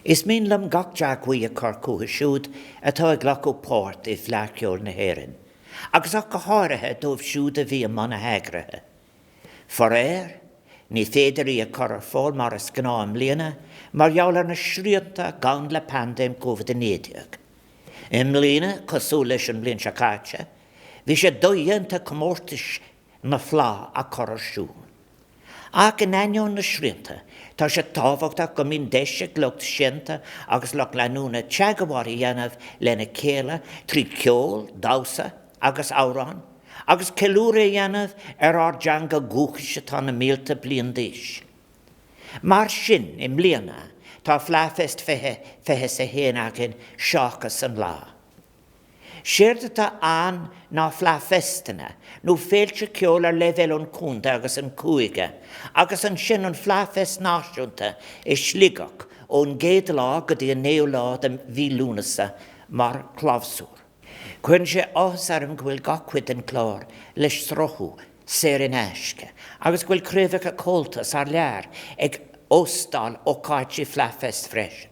Is mín lam gach deaghaí a carcú siúd atá ag lecu páirt I bhleaceol na hÉireann, agus ach go háirithe dómh siúd a bhí a mana heagrathe. For ní féidir í a chur fáil mar is gnáim líana, mar jaall na sríanta gan le pandéim COVID-19. Líana cosú leis an blion seacáte, bhí sé dóíonnta commórtais na phlá a chur siún. Ach in aineón na sríanta, tá sé tábhachtach go mín deise lucht sienta agus lech leanúna teagahhaí dhéanamh lena céile trí ceol, dása agus árán, agus ceúra dhéanamh ardjanga gúchaise tá na mílta blion díos. Mar sin im líana tá fleafest fethe sa héan agin seachas an lá. Séirte tá an ná fleafestana, nó féilte ceol ar level an cúnta agus an cúige, agus an sin an fleafest náisiúnta is slígach ón géad lá go dtí an néú lá de bhí lúnasa mar clavsúr. Cuinn sé áthas arm go bhfuil gachhuiid an clár leis srothú séir in éisce, agus go bhfuil cruimhach a cóltas ar lear ag óstáil ó cáiti fleafest freisin.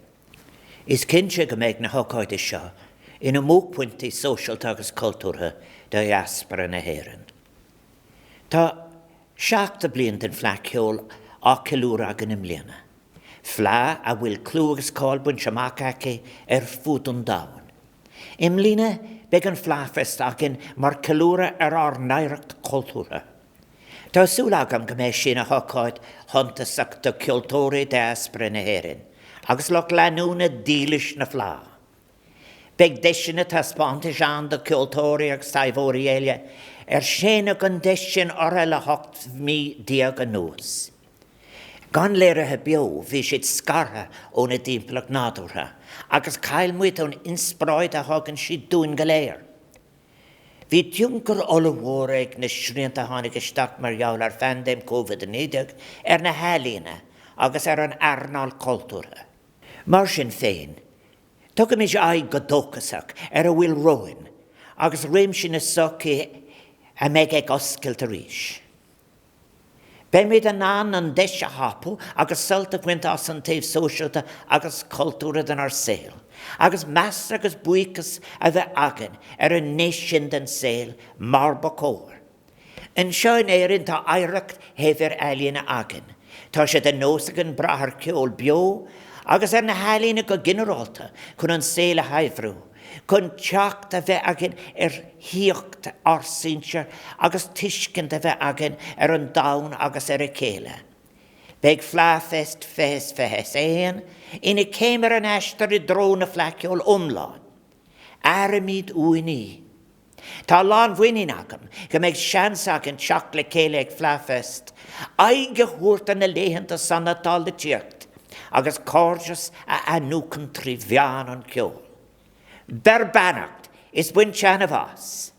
Is cinse go méid na hócáide seo ina mógpointí sóisialta agus cultúrtha de dheaspora na hÉireann. Tá 7 bliain den fleaceol á ceiliúra agan im líana. Flá a bhfuil clú agus cáilbún seamach aici ar fud an domhan. Im líana beag an fleafest agin mar ceiliúra ar naireacht cultúrtha. Tá súil agam go méid sin a hócáid thuntasach do ceoltóirí dheaspora na hÉireann, agus lech leanúna dílis na flá. Beag deisina tá spántais an do ceoltóirí agus taimhóirí éile séna gan deisin ortha le 8,000 diaag an nuas. Gan léirithe beo bhí siad scartha óna timpeallach nádúrtha, agus cailmuid ón inspráid a thagann siad dún go léir. Bhí tiúncar olahór ag na sríanta tháinig isteach mar gheall ar fandéim COVID-19 ar na hálína agus ar an airneáil cultúrtha. Mar sin féin, tugadh mis aghaidh go dóchasach ar a bhfuil roin, agus réim sin is soci a méid ag oscailt arís. Ben méid an deise hapú agus sulta bhaint as an taobh sóisialta agus cultúra den ar saoil, agus meas agus buchas a bheith agan ar an néis sin den saoil mar ba cóir. An seo in éireann tá éireacht heibhir eilíonna agan. Tá sé den nósagan brathar ceol beo, agus ar na hálína go generálta chun an saoil a haimhrú, chun teacht a bheith agin ar híocht arsínse agus tuiscint a bheith agin ar an domhan agus ar a céile. Beag fleafest fethes éan, ina céimar an eistar I dróna fleaceol umláin. Aramíd uaní. Tá lán bhuiine agam, go méid seans agin teach le céile ag fleafest, aige thuirta na léhananta sannatáil de tíocht, agus córdas a anúcan trí bhean an ceol. Berbanacht is buin teanna bhas.